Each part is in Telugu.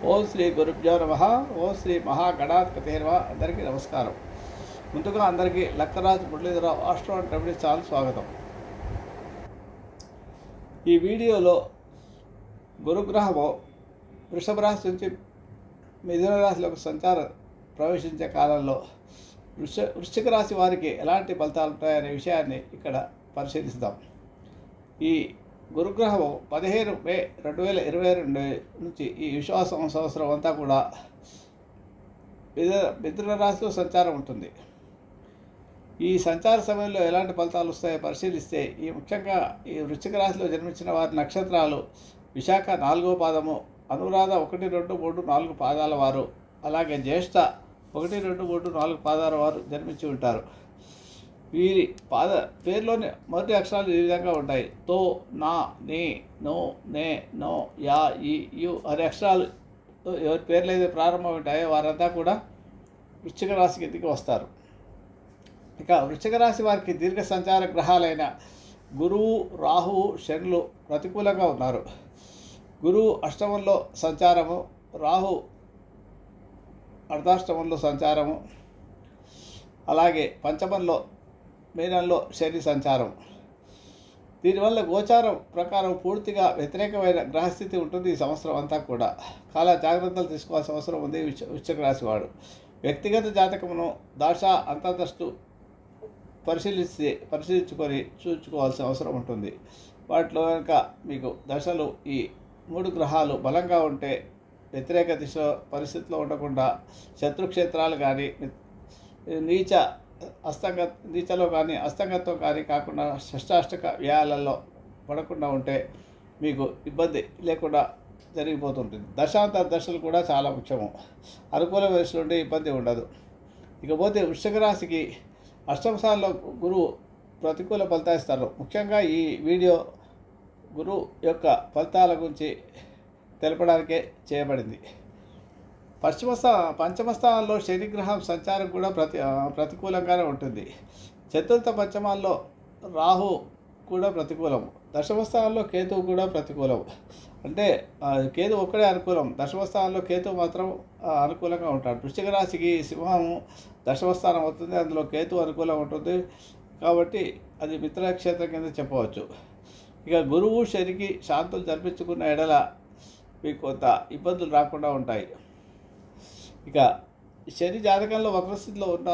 ఓం శ్రీ గురుభ్యో నమః. ఓం శ్రీ మహాగణాధిపతే నమః. అందరికీ నమస్కారం. ముందుగా అందరికీ Lakkaraju Muralidhara Rao astro and remedy channel స్వాగతం. ఈ వీడియోలో గురుగ్రహము వృషభ రాశి నుంచి మిథున రాశిలోకి సంచారం ప్రవేశించే కాలంలో వృశ్చిక రాశి వారికి ఎలాంటి ఫలితాలు ఉంటాయనే విషయాన్ని ఇక్కడ పరిశీలిస్తాం. ఈ గురుగ్రహము 15 మే 2022 నుంచి ఈ విశ్వాస సంవత్సరం అంతా కూడా మిథున రాశిలో సంచారం ఉంటుంది. ఈ సంచార సమయంలో ఎలాంటి ఫలితాలు వస్తాయో పరిశీలిస్తే ముఖ్యంగా ఈ వృశ్చిక రాశిలో జన్మించిన వారి నక్షత్రాలు విశాఖ 4వ పాదము, అనురాధ 1, 2, 3, 4 పాదాల వారు, అలాగే జ్యేష్ఠ 1, 2, 3, 4 పాదాల వారు జన్మించి ఉంటారు. వీరి పేరులోని మొదటి అక్షరాలు ఈ విధంగా ఉంటాయి. తో, నా, నీ, నో, నే, నో, యా, ఈ, యు అనే అక్షరాలు ఎవరి పేర్లు అయితే ప్రారంభం ఉంటాయో వారంతా కూడా వృశ్చిక రాశి కిందికి వస్తారు. ఇక వృశ్చిక రాశి వారికి దీర్ఘ సంచార గ్రహాలైన గురువు, రాహువు, శనులు ప్రతికూలంగా ఉన్నారు. గురువు అష్టమంలో సంచారము, రాహు అర్ధాష్టమంలో సంచారము, అలాగే పంచమంలో మీనంలో శని సంచారం. దీనివల్ల గోచారం ప్రకారం పూర్తిగా వ్యతిరేకమైన గ్రహస్థితి ఉంటుంది ఈ సంవత్సరం అంతా కూడా. చాలా జాగ్రత్తలు తీసుకోవాల్సిన అవసరం ఉంది వృశ్చిక రాశి వాడు. వ్యక్తిగత జాతకమును దశ అంతర్దృష్టు పరిశీలించుకొని చూసుకోవాల్సిన అవసరం ఉంటుంది. వాటిలో కనుక మీకు దశలు ఈ 3 గ్రహాలు బలంగా ఉంటే వ్యతిరేక దిశ పరిస్థితిలో ఉండకుండా శత్రుక్షేత్రాలు కానీ నీచలో కానీ అస్తంగత్వం కానీ కాకుండా షష్టాష్టక వ్యయాలలో పడకుండా ఉంటే మీకు ఇబ్బంది లేకుండా జరిగిపోతుంటుంది. దశాంతర దశలు కూడా చాలా ముఖ్యము. అనుకూల వయసులో ఉంటే ఇబ్బంది ఉండదు. ఇకపోతే వృశ్చిక రాశికి అష్టమ స్థానంలో గురువు ప్రతికూల ఫలితాలు ఇస్తారు. ముఖ్యంగా ఈ వీడియో గురువు యొక్క ఫలితాల గురించి తెలపడానికే చేయబడింది. పంచమ స్థానంలో శనిగ్రహం సంచారం కూడా ప్రతికూలంగానే ఉంటుంది. చతుర్థ పంచమాల్లో రాహు కూడా ప్రతికూలం. దశమ స్థానంలో కేతువు కూడా ప్రతికూలం. అంటే కేతు ఒక్కడే అనుకూలం, దశమ స్థానంలో కేతువు మాత్రం అనుకూలంగా ఉంటాడు. వృశ్చిక రాశికి సింహము దశమ స్థానం అవుతుంది, అందులో కేతు అనుకూలంగా ఉంటుంది. కాబట్టి అది మిత్రక్షేత్రం కింద చెప్పవచ్చు. ఇక గురువు శనికి శాంతులు జరిపించుకున్న ఎడల మీకు కొంత ఇబ్బందులు రాకుండా ఉంటాయి. ఇక శని జాతకంలో వక్రస్థితిలో ఉన్న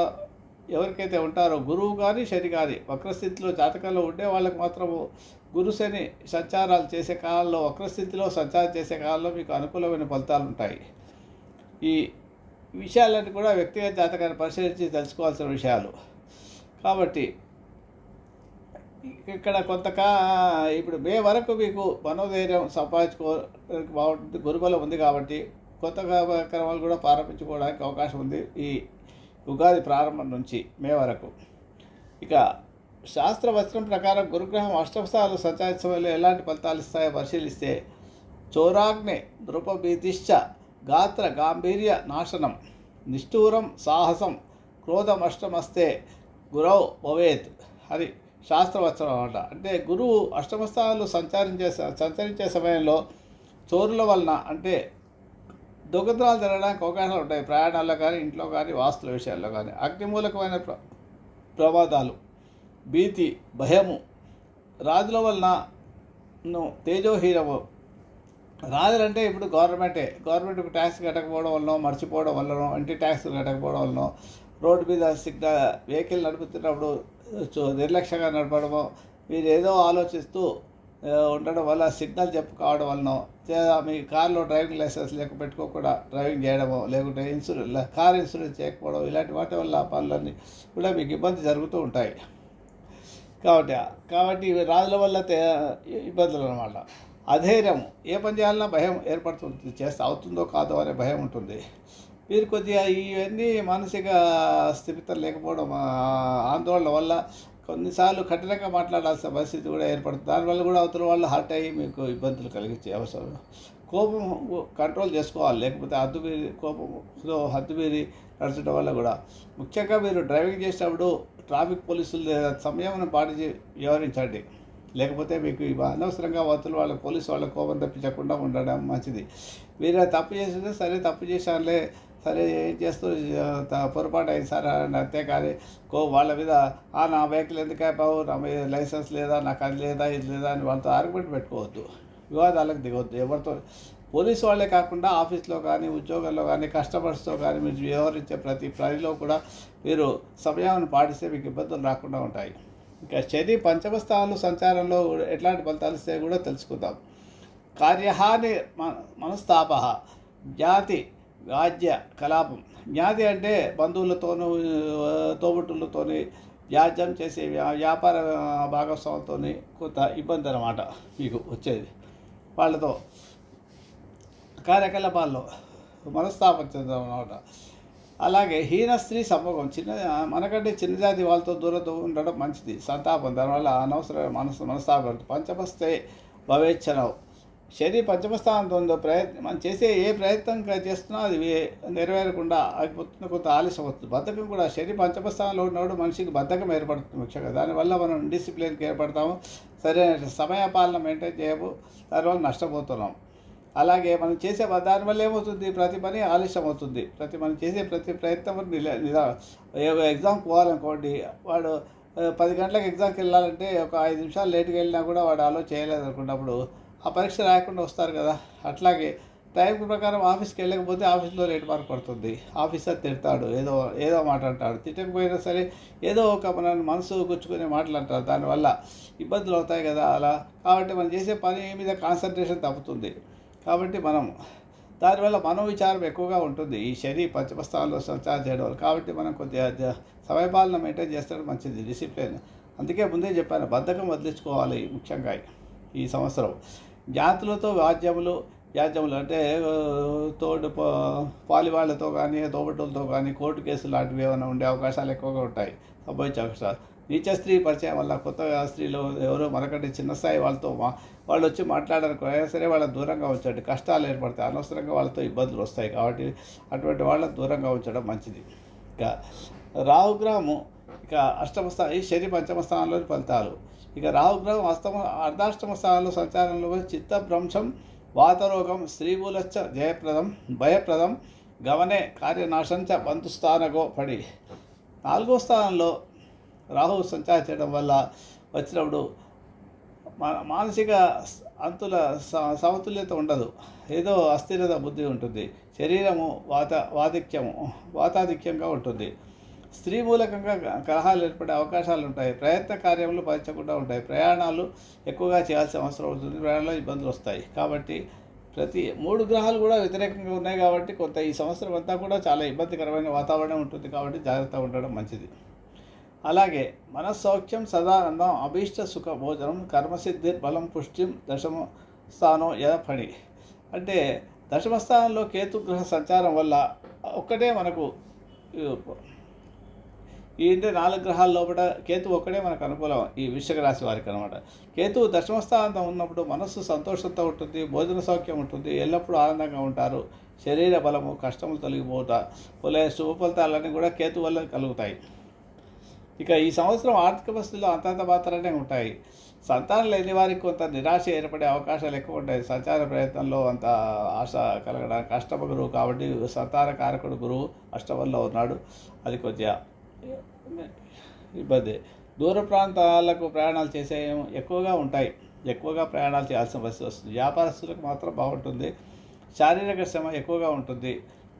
ఎవరికైతే ఉంటారో గురువు కానీ శని కానీ వక్రస్థితిలో జాతకంలో ఉండే వాళ్ళకి మాత్రము గురు శని సంచారాలు చేసే కాలంలో వక్రస్థితిలో సంచారం చేసే కాలంలో మీకు అనుకూలమైన ఫలితాలు ఉంటాయి. ఈ విషయాలన్నీ కూడా వ్యక్తిగత జాతకాన్ని పరిశీలించి తెలుసుకోవాల్సిన విషయాలు. కాబట్టి ఇక్కడ ఇప్పుడు మే వరకు మీకు మనోధైర్యం సంపాదించుకోవడానికి బాగుంటుంది. గురుబలం ఉంది కాబట్టి కొత్త కార్యక్రమాలు కూడా ప్రారంభించుకోవడానికి అవకాశం ఉంది ఈ ఉగాది ప్రారంభం నుంచి మే వరకు. ఇక శాస్త్ర వచనం ప్రకారం గురుగ్రహం అష్టమ స్థానంలో సంచారించే సమయంలో ఎలాంటి ఫలితాలు ఇస్తాయో పరిశీలిస్తే చోరాగ్నే నృపభీతిశ్చ గాత్ర గాంభీర్య నాశనం నిష్ఠూరం సాహసం క్రోధమష్టమస్తే గురౌ భవేత్ అని శాస్త్రవచనం అన్నమాట. అంటే గురువు అష్టమ స్థానంలో సంచరించే సమయంలో చోరుల వలన అంటే దొంగతనాలు జరగడానికి అవకాశాలు ఉంటాయి. ప్రయాణాల్లో కానీ, ఇంట్లో కానీ, వాస్తుల విషయాల్లో కానీ. అగ్నిమూలకమైన ప్రమాదాలు, భీతి, భయము, రాజుల వలన తేజోహీనము. రాజులంటే ఇప్పుడు గవర్నమెంట్కు ట్యాక్స్ కట్టకపోవడం వలన, మర్చిపోవడం వలన, ఇంటి ట్యాక్స్ కట్టకపోవడం వలన, రోడ్డు మీద వెహికల్ నడుపుతున్నప్పుడు నిర్లక్ష్యంగా నడపడము, మీరు ఏదో ఆలోచిస్తూ ఉండడం వల్ల సిగ్నల్ కావడం వలన, మీ కార్లో డ్రైవింగ్ లైసెన్స్ పెట్టుకోకుండా డ్రైవింగ్ చేయడము, లేకుంటే కార్ ఇన్సూరెన్స్ చేయకపోవడం, ఇలాంటి వాటి వల్ల పనులన్నీ కూడా మీకు ఇబ్బంది జరుగుతూ ఉంటాయి. కాబట్టి ఇవి రాజుల వల్ల ఇబ్బందులు అన్నమాట. అధైర్యం, ఏ పని చేయాలన్నా భయం ఏర్పడుతుంది. అవుతుందో కాదో అనే భయం ఉంటుంది. మీరు కొద్దిగా ఇవన్నీ మానసిక స్థిమితం లేకపోవడం, ఆందోళన వల్ల కొన్నిసార్లు కఠినంగా మాట్లాడాల్సిన పరిస్థితి కూడా ఏర్పడుతుంది. దానివల్ల కూడా అవతల వాళ్ళు హర్ట్ అయ్యి మీకు ఇబ్బందులు కలిగించే అవసరం. కోపం కంట్రోల్ చేసుకోవాలి, లేకపోతే హద్దు మీరి నడచడం వల్ల కూడా. ముఖ్యంగా మీరు డ్రైవింగ్ చేసేటప్పుడు ట్రాఫిక్ పోలీసులు సంయమనం పాటించి వ్యవహరించండి. లేకపోతే మీకు అనవసరంగా వాళ్ళ పోలీసు వాళ్ళ కోపం తప్పించకుండా ఉండడం మంచిది. మీరు తప్పు చేసిందే సరే, తప్పు చేశానులే, సరే ఏం చేస్తూ పొరపాటు అయింది సార్ అని, అంతేకాని వాళ్ళ మీద నా వెహికల్ ఎందుకు అయిపోవు, నా మీద లైసెన్స్ లేదా, నాకు అది లేదా, ఇది లేదా అని వాళ్ళతో ఆర్గ్యుమెంట్ పెట్టుకోవద్దు, వివాదాలకు దిగవద్దు. ఎవరితో, పోలీసు వాళ్ళే కాకుండా ఆఫీస్లో కానీ, ఉద్యోగాల్లో కానీ, కస్టమర్స్తో కానీ మీరు వ్యవహరించే ప్రతి పనిలో కూడా మీరు సమయాన్ని పాటిస్తే మీకు ఇబ్బందులు రాకుండా ఉంటాయి. ఇంకా శని పంచమ స్థానంలో సంచారంలో ఎట్లాంటి ఫలితాలు ఇస్తాయో కూడా తెలుసుకుందాం. కార్యహాని మనస్తాప, జ్ఞాతి వ్యాజ్య కలాపం. జ్ఞాతి అంటే బంధువులతోనూ తోబుట్టులతోని వ్యాజ్యం చేసే వ్యాపార భాగస్వాములతో కొంత ఇబ్బంది అన్నమాట మీకు వచ్చేది. వాళ్ళతో కార్యకలాపాల్లో మనస్తాపం చెందడం అన్నమాట. అలాగే హీన స్త్రీ సంభోగం, మనకంటే చిన్న జాతి వాళ్ళతో దూరంతో ఉండడం మంచిది. సంతాపం, దానివల్ల అనవసరమైన మనస్తాపం. పంచమస్తే భవేచ్ఛనవు, శని పంచమస్థానంతో ఉందో మనం చేసే ఏ ప్రయత్నం చేస్తున్నా అది నెరవేరకుండా ఆగిపోతుంది, కొంత ఆలస్యం అవుతుంది. బద్ధకం కూడా, శని పంచమస్థానంలో ఉన్నప్పుడు మనిషికి బద్ధకం ఏర్పడుతుంది ముఖ్యంగా. దానివల్ల మనం డిసిప్లిన్కి ఏర్పడతాము, సరైన సమయపాలన మెయింటైన్ చేయము, దానివల్ల నష్టపోతున్నాం. అలాగే మనం చేసే దానివల్ల ఏమవుతుంది, ప్రతి పని ఆలస్యం అవుతుంది. మనం చేసే ప్రతి ప్రయత్నం ఎగ్జామ్కి పోవాలనుకోండి, వాడు 10 గంటలకు ఎగ్జామ్కి వెళ్ళాలంటే ఒక 5 నిమిషాలు లేట్గా వెళ్ళినా కూడా వాడు అలో చేయలేదు అనుకున్నప్పుడు ఆ పరీక్ష రాయకుండా వస్తారు కదా. అట్లాగే టైం ప్రకారం ఆఫీస్కి వెళ్ళకపోతే ఆఫీస్లో లేట్ మార్క్ పడుతుంది, ఆఫీసర్ తిడతాడు, ఏదో మాట అంటాడు. తిట్టకపోయినా సరే ఏదో ఒక మన మనసు గుచ్చుకునే మాటలు అంటారు, దానివల్ల ఇబ్బందులు అవుతాయి కదా అలా. కాబట్టి మనం చేసే పని మీద కాన్సన్ట్రేషన్ తప్పుతుంది. కాబట్టి దానివల్ల మనోవిచారం ఎక్కువగా ఉంటుంది ఈ శని పంచమస్థానంలో సంచారం చేయడం వల్ల. కాబట్టి మనం కొద్దిగా సమయపాలన మెయింటైన్ చేస్తడం మంచిది, డిసిప్లిన్. అందుకే ముందే చెప్పాను, బద్ధకం వదిలించుకోవాలి ముఖ్యంగా ఈ సంవత్సరం. జాతులతో వ్యాజ్యములు అంటే పాలి వాళ్ళతో కానీ, తోబుట్టులతో కానీ కోర్టు కేసులు లాంటివి ఏమైనా ఉండే అవకాశాలు ఎక్కువగా ఉంటాయి, సంభవించే అవకాశాలు. నీచ స్త్రీ పరిచయం వల్ల, కొత్తగా స్త్రీలు ఎవరో మనకంటే చిన్న స్థాయి వాళ్ళతో వాళ్ళు వచ్చి మాట్లాడడానికి అయినా సరే వాళ్ళని దూరంగా ఉంచండి, కష్టాలు ఏర్పడతాయి, అనవసరంగా వాళ్ళతో ఇబ్బందులు వస్తాయి. కాబట్టి అటువంటి వాళ్ళని దూరంగా ఉంచడం మంచిది. ఇక రాహుగ్రహము, ఇక అష్టమ స్థాయి శని పంచమ స్థానంలోని ఫలితాలు. ఇక రాహుగ్రహం అర్ధాష్టమ స్థానంలో సంచారంలో చిత్తభ్రంశం, వాతరోగం, స్త్రీమూలచ్చ భయప్రదం, గమనే కార్యనాశంచ బంధుస్థానగో పడి. 4వ స్థానంలో రాహువు సంచారం చేయడం వల్ల వచ్చినప్పుడు మానసిక సమతుల్యత ఉండదు, ఏదో అస్థిరత బుద్ధి ఉంటుంది, శరీరము వాతాధిక్యంగా ఉంటుంది, స్త్రీ మూలకంగా కలహాలు ఏర్పడే అవకాశాలు ఉంటాయి, ప్రయత్న కార్యములు ఫలించకుండా ఉంటాయి, ప్రయాణాలు ఎక్కువగా చేయాల్సిన అవసరం ఉంటుంది, ప్రయాణంలో ఇబ్బందులు వస్తాయి. కాబట్టి ప్రతి 3 గ్రహాలు కూడా వ్యతిరేకంగా ఉన్నాయి కాబట్టి కొంత ఈ సంవత్సరం అంతా కూడా చాలా ఇబ్బందికరమైన వాతావరణం ఉంటుంది. కాబట్టి జాగ్రత్తగా ఉండడం మంచిది. అలాగే మనస్సౌఖ్యం, సదానందం, అభీష్ట సుఖ భోజనం, కర్మసిద్ధి, బలం, పుష్టిం, దశమ స్థానం యథపడి. అంటే దశమస్థానంలో కేతుగ్రహ సంచారం వల్ల ఒక్కటే మనకు ఈ 4 గ్రహాల లోపల కేతు ఒక్కడే మనకు అనుకూలం ఈ వృశ్చిక రాశి వారికి అనమాట. కేతువు దశమస్థానంలో ఉన్నప్పుడు మనస్సు సంతోషంతో ఉంటుంది, భోజన సౌఖ్యం ఉంటుంది, ఎల్లప్పుడూ ఆనందంగా ఉంటారు, శరీర బలము, కష్టములు తొలగిపోతా శుభ ఫలితాలన్నీ కూడా కేతు వల్ల కలుగుతాయి. ఇక ఈ సంవత్సరం ఆర్థిక పరిస్థితుల్లో అంతంత మాత్రమే ఉంటాయి. సంతానం లేని వారికి కొంత నిరాశ ఏర్పడే అవకాశాలు ఎక్కువ ఉంటాయి. సంచార ప్రయత్నంలో అంత ఆశ కలగడానికి అష్టమ గురువు కాబట్టి సంతాన కారకుడు గురువు అష్టమంలో ఉన్నాడు, అది కొద్దిగా ఇబ్బంది. దూర ప్రాంతాలకు ప్రయాణాలు చేసే ఎక్కువగా ఉంటాయి, ఎక్కువగా ప్రయాణాలు చేయాల్సిన పరిస్థితి వస్తుంది. వ్యాపారస్తులకు మాత్రం బాగుంటుంది, శారీరక శ్రమ ఎక్కువగా ఉంటుంది.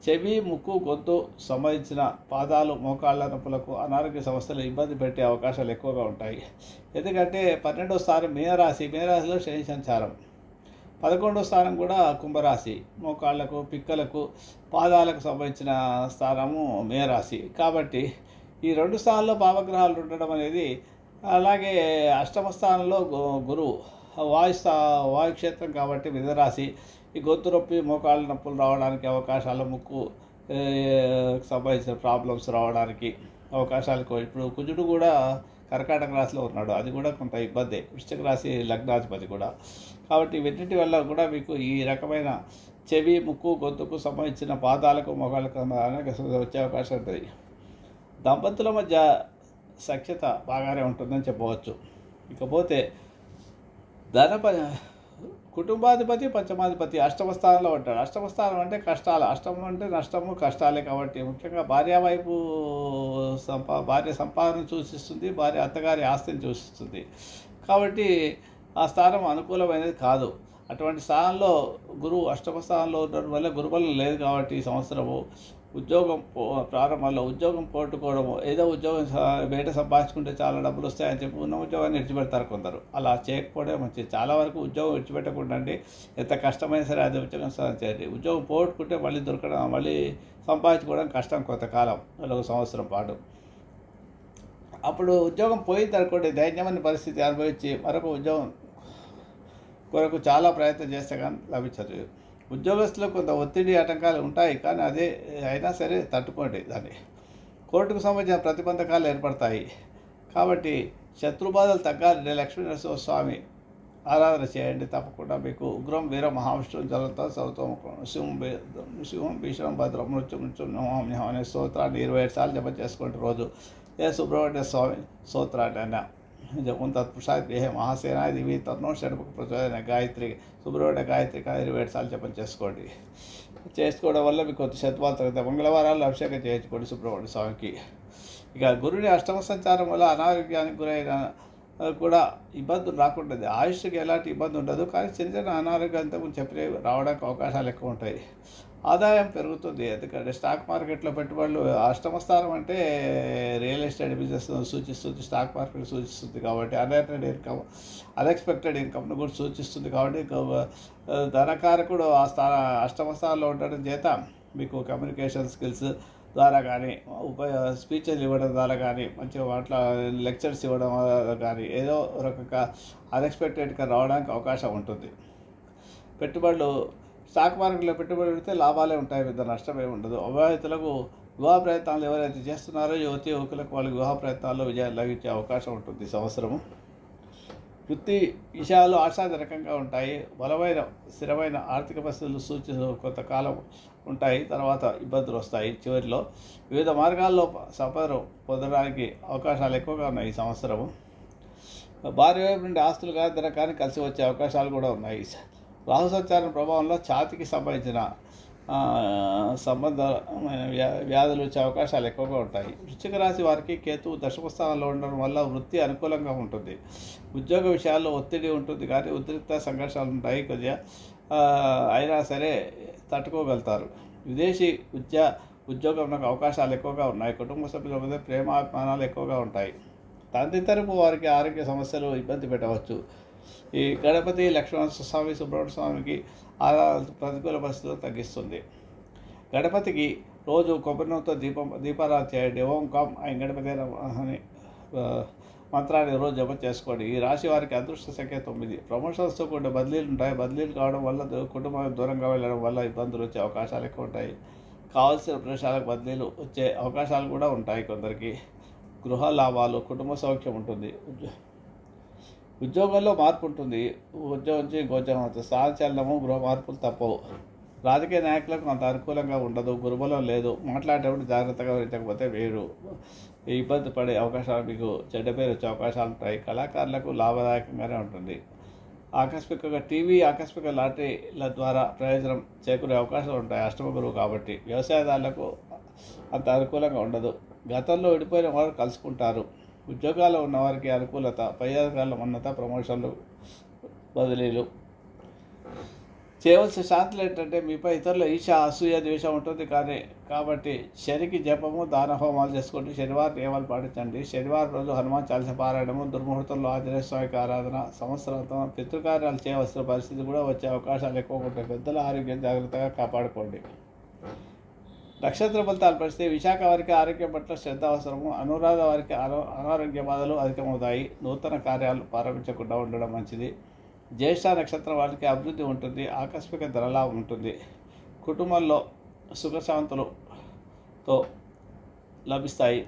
చెవి, ముక్కు, గొంతు సంబంధించిన పాదాలు, మోకాళ్ళ నొప్పులకు, అనారోగ్య సమస్యలు ఇబ్బంది పెట్టే అవకాశాలు ఎక్కువగా ఉంటాయి. ఎందుకంటే 12వ స్థానం మీనరాశిలో శని సంచారం, 11వ స్థానం కూడా కుంభరాశి, మోకాళ్లకు, పిక్కలకు, పాదాలకు సంబంధించిన స్థానము మీనరాశి. కాబట్టి ఈ 2 స్థానాల్లో పాపగ్రహాలు ఉండడం అనేది, అలాగే అష్టమ స్థానంలో గురువు వాయుక్షేత్రం కాబట్టి మిథునరాశి, ఈ గొంతు నొప్పి, మోకాళ్ళ నొప్పులు రావడానికి అవకాశాలు, ముక్కు సంబంధించిన ప్రాబ్లమ్స్ రావడానికి అవకాశాలు. ఇప్పుడు కుజుడు కూడా కర్కాటక రాశిలో ఉన్నాడు, అది కూడా కొంత ఇబ్బంది, వృశ్చిక రాశి లగ్నాధిపతి కూడా. కాబట్టి వీటి వల్ల కూడా మీకు ఈ రకమైన చెవి, ముక్కు, గొంతుకు సంబంధించిన పాదాలకు, మోకాళ్ళకు వచ్చే అవకాశం ఉంటుంది. దంపతుల మధ్య సఖ్యత బాగానే ఉంటుందని చెప్పవచ్చు. ఇకపోతే ధన కుటుంబాధిపతి పంచమాధిపతి అష్టమ స్థానంలో ఉంటాడు. అష్టమ స్థానం అంటే కష్టాలు, అష్టమం అంటే నష్టము కష్టాలే. కాబట్టి ముఖ్యంగా భార్య వైపు భార్య సంపాదన సూచిస్తుంది, భార్య అత్తగారి ఆస్తిని సూచిస్తుంది. కాబట్టి ఆ స్థానం అనుకూలమైనది కాదు. అటువంటి స్థానంలో గురువు అష్టమ స్థానంలో ఉండడం వల్ల గురుబలం లేదు. కాబట్టి ఈ సంవత్సరము ఉద్యోగం ప్రారంభంలో ఉద్యోగం పోగొట్టుకోవడము, ఏదో ఉద్యోగం బయట సంపాదించుకుంటే చాలా డబ్బులు వస్తాయని చెప్పి ఉన్న ఉద్యోగాన్ని విడిచిపెడతారు కొందరు. అలా చేయకపోవడం మంచిది. చాలా వరకు ఉద్యోగం విడిచిపెట్టకుండా ఎంత కష్టమైనా సరే అదే ఉద్యోగం చేయండి. ఉద్యోగం పోగొట్టుకుంటే మళ్ళీ దొరకడం, మళ్ళీ సంపాదించుకోవడం కష్టం కొంతకాలం, ఒక సంవత్సరం పాటు. అప్పుడు ఉద్యోగం పోయింది అనుకోండి, దైన్యమైన పరిస్థితి అనుభవించి మరొక ఉద్యోగం కొరకు చాలా ప్రయత్నం చేస్తే కానీ లభించదు. ఉద్యోగస్తులకు కొంత ఒత్తిడి ఆటంకాలు ఉంటాయి, కానీ అదే అయినా సరే తట్టుకోండి. దాన్ని కోర్టుకు సంబంధించిన ప్రతిబంధకాలు ఏర్పడతాయి. కాబట్టి శత్రుబాధలు తగ్గాలంటే లక్ష్మీనరసింహస్వామి ఆరాధన చేయండి. తప్పకుండా మీకు ఉగ్రం వీర మహావిష్ణు జలంతో సౌతం శివం భీషణం భద్రం మృత్యు నమామ్యహం అనే స్తోత్రాన్ని 27 సార్లు జపం చేసుకోండి రోజు. సుబ్రహ్మణ్య స్వామి స్తోత్రాన్ని అయినా జపం తత్పురుషాయ దేహే మహాసేనాయ దివి తన్నో షణ్ముఖ ప్రచోదన గాయత్రి సుబ్రహ్మణ్య గాయత్రి 27 సార్లు జపం చేసుకోవడం వల్ల మీకు కొంత శత్రువాలు తగ్గుతాయి. మంగళవారాలు అభిషేకం చేయించుకోండి సుబ్రహ్మణ్య స్వామికి. ఇక గురుని అష్టమ సంచారం వల్ల అనారోగ్యానికి గురైన కూడా ఇబ్బందులు రాకుంటుంది. ఆయుష్కి ఎలాంటి ఇబ్బంది ఉండదు, కానీ చిన్న చిన్న అనారోగ్యంతో చెప్పి రావడానికి అవకాశాలు ఎక్కువ ఉంటాయి. ఆదాయం పెరుగుతుంది, ఎందుకంటే స్టాక్ మార్కెట్లో పెట్టుబడులు అష్టమ స్థానం అంటే రియల్ ఎస్టేట్ బిజినెస్ సూచిస్తుంది, స్టాక్ మార్కెట్ సూచిస్తుంది. కాబట్టి అన్ఎక్స్పెక్టెడ్ ఇన్కమ్ను కూడా సూచిస్తుంది. కాబట్టి ధనకారకుడు ఆ అష్టమ స్థానంలో ఉండడం చేత మీకు కమ్యూనికేషన్ స్కిల్స్ ద్వారా కానీ స్పీచెస్ ఇవ్వడం ద్వారా కానీ మంచిగా లెక్చర్స్ ఇవ్వడం కానీ ఏదో రకంగా అన్ఎక్స్పెక్టెడ్గా రావడానికి అవకాశం ఉంటుంది. పెట్టుబడులు స్టాక్ మార్కెట్లో పెట్టుబడి పెడితే లాభాలే ఉంటాయి, పెద్ద నష్టమే ఉండదు. అవివాహితులకు వివాహ ప్రయత్నాలు ఎవరైతే చేస్తున్నారో యువకులకు వాళ్ళ వివాహ ప్రయత్నాల్లో విజయాలు లభించే అవకాశం ఉంటుంది ఈ సంవత్సరము. వృత్తి విషయాలు ఆశాజనకంగా ఉంటాయి. బలమైన స్థిరమైన ఆర్థిక పరిస్థితులు కొంతకాలం ఉంటాయి, తర్వాత ఇబ్బందులు వస్తాయి. చివరిలో వివిధ మార్గాల్లో సంపదను పొందడానికి అవకాశాలు ఎక్కువగా ఉన్నాయి ఈ సంవత్సరము. భార్య వైపు నుండి ఆస్తులు కానీ ధర కానీ కలిసి వచ్చే అవకాశాలు కూడా ఉన్నాయి. రాహు సంచారం ప్రభావంలో ఛాతీకి సంబంధించిన సంబంధమైన వ్యాధులు వచ్చే అవకాశాలు ఎక్కువగా ఉంటాయి. వృశ్చిక రాశి వారికి కేతువు దశమ స్థానంలో ఉండడం వల్ల వృత్తి అనుకూలంగా ఉంటుంది. ఉద్యోగ విషయాల్లో ఒత్తిడి ఉంటుంది, కానీ ఉద్రిక్త సంఘర్షాలు ఉంటాయి కొద్దిగా, అయినా సరే తట్టుకోగలుగుతారు. విదేశీ ఉద్యోగం అవకాశాలు ఎక్కువగా ఉన్నాయి. కుటుంబ సభ్యుల మధ్య ప్రేమాభిమానాలు ఎక్కువగా ఉంటాయి. తండ్రి తరపు వారికి ఆరోగ్య సమస్యలు ఇబ్బంది పెట్టవచ్చు. ఈ గణపతి లక్ష్మణస్వామి సుబ్రహ్మణ్య స్వామికి ప్రతికూల పరిస్థితులు తగ్గిస్తుంది. గణపతికి రోజు కొబ్బరి నూనెతో దీపారాధన చేయండి. ఓం కం ఐ గణపతి అని మంత్రాన్ని రోజు జపం చేసుకోండి. ఈ రాశి వారికి అదృష్ట సంఖ్య 9. ప్రమోషన్స్తో కూడిన బదిలీలు ఉంటాయి. బదిలీలు కావడం వల్ల కుటుంబం దూరంగా వెళ్ళడం వల్ల ఇబ్బందులు వచ్చే అవకాశాలు ఎక్కువ ఉంటాయి. కావాల్సిన ప్రదేశాలకు బదిలీలు వచ్చే అవకాశాలు కూడా ఉంటాయి కొందరికి. గృహ లాభాలు, కుటుంబ సౌఖ్యం ఉంటుంది. ఉద్యోగంలో మార్పు ఉంటుంది. ఉద్యోగం నుంచి గోచరం అవుతుంది. స్థానచలనము, గృహ మార్పులు తప్పవు. రాజకీయ నాయకులకు అంత అనుకూలంగా ఉండదు. గురుబలం లేదు. మాట్లాడేటప్పుడు జాగ్రత్తగా వినకపోతే వేరు ఇబ్బంది పడే అవకాశాలు, మీకు చెడ్డ పేరు వచ్చే అవకాశాలు ఉంటాయి. కళాకారులకు లాభదాయకంగానే ఉంటుంది. ఆకస్మికంగా ఆకస్మిక లాటరీల ద్వారా ప్రయోజనం చేకూరే అవకాశాలు ఉంటాయి అష్టమ గురువు కాబట్టి. వ్యవసాయదారులకు అంత అనుకూలంగా ఉండదు. గతంలో విడిపోయిన వారు కలుసుకుంటారు. ఉద్యోగాల్లో ఉన్నవారికి అనుకూలత, పై అధికారుల ఉన్నత, ప్రమోషన్లు, బదిలీలు. చేయవలసిన శాంతులు ఏంటంటే మీపై ఇతరుల ఈర్ష్య, అసూయ, ద్వేషం ఉంటుంది. కాబట్టి శనికి జపము, దాన హోమాలు చేసుకోండి. శనివారం నియమాలు పాటించండి. శనివారం రోజు హనుమాన్ చాలీసా పారాయణము, దుర్ముహూర్తంలో ఆంజనేయ స్వామికి ఆరాధన, సంవత్సరాంతం పితృకార్యాలు చేయవలసిన పరిస్థితి కూడా వచ్చే అవకాశాలు ఎక్కువగా ఉంటాయి. పెద్దల ఆరోగ్యం జాగ్రత్తగా కాపాడుకోండి. నక్షత్ర ఫలితాలు పరిస్థితి విశాఖ వారికి ఆరోగ్యం పట్ల శ్రద్ధ అవసరము. అనురాధ వారికి అనారోగ్య బాధలు అధికమవుతాయి. నూతన కార్యాలు ప్రారంభించకుండా ఉండడం మంచిది. జ్యేష్ఠ నక్షత్రం వారికి అభివృద్ధి ఉంటుంది. ఆకస్మిక ధనలాభం ఉంటుంది. కుటుంబంలో సుఖశాంతులతో లభిస్తాయి.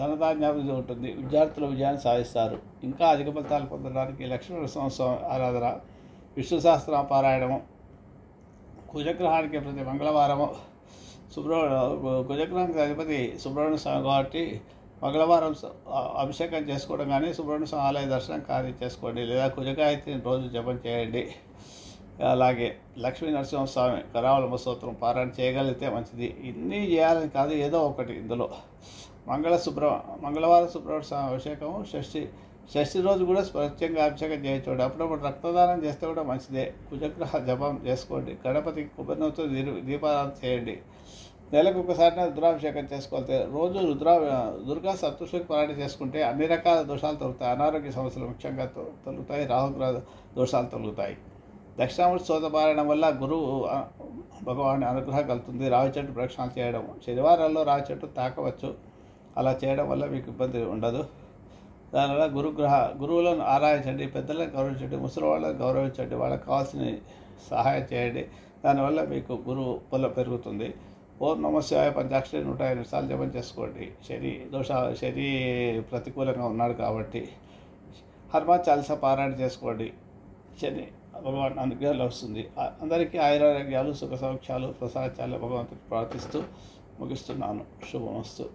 ధనధాన్యాభివృద్ధి ఉంటుంది. విద్యార్థులు విజయాన్ని సాధిస్తారు. ఇంకా అధిక ఫలితాలు పొందడానికి లక్ష్మీనరసింహస్వామి ఆరాధన, విష్ణు సహస్ర పారాయణము, కుజగ్రహానికి ప్రతి మంగళవారము కుజగ్రహానికి అధిపతి సుబ్రహ్మణ్య స్వామి కాబట్టి మంగళవారం అభిషేకం చేసుకోవడం కానీ సుబ్రహ్మణ్య స్వామి ఆలయ దర్శనం కానీ చేసుకోండి, లేదా కుజగాయత్రిని రోజు జపం చేయండి. అలాగే లక్ష్మీ నరసింహస్వామి కరావళ స్తోత్రం పారాయణ చేయగలిగితే మంచిది. ఇన్ని చేయాలని కాదు, ఏదో ఒకటి ఇందులో. మంగళవారం సుబ్రహ్మణ్య స్వామి అభిషేకము, షష్ఠి రోజు కూడా ప్రత్యేకంగా అభిషేకం చేయొచ్చు. అప్పుడప్పుడు రక్తదానం చేస్తే కూడా మంచిదే. కుజగ్రహ జపం చేసుకోండి. గణపతికి కొబ్బరితో దీపారాధన చేయండి. నెలకు ఒకసారి రుద్రాభిషేకం చేసుకోవాలి. రోజు దుర్గా సప్తశతి పారాయణ చేసుకుంటే అన్ని రకాల దోషాలు తొలుగుతాయి. అనారోగ్య సమస్యలు ముఖ్యంగా తొలుగుతాయి. రాహుగ్రహ దోషాలు తొలుగుతాయి. దక్షిణామూర్తి స్తోత్ర పారాయణం వల్ల గురువు భగవాన్ అనుగ్రహం కలుగుతుంది. రావి చెట్టు ప్రక్షాళన చేయడం, శనివారాల్లో రావి చెట్టు తాకవచ్చు. అలా చేయడం వల్ల మీకు ఇబ్బంది ఉండదు. దానివల్ల గురువులను ఆరాధించండి, పెద్దలను గౌరవించండి, ముసలి వాళ్ళని గౌరవించండి, వాళ్ళకి కావాల్సిన సహాయం చేయండి. దానివల్ల మీకు గురువు బలం పెరుగుతుంది. ఓం నమః శివాయ పంచాక్షరి 105 సార్లు జపం చేసుకోండి. శని ప్రతికూలంగా ఉన్నాడు కాబట్టి హనుమాన్ చాలీసా పారాయణ చేసుకోండి. శని భగవాన్ అనుగ్రహం వస్తుంది. అందరికీ ఆయురారోగ్యాలు, సుఖ సౌఖ్యాలు ప్రసాదించాలని భగవంతుని ప్రార్థిస్తూ ముగిస్తున్నాను. శుభమస్తు.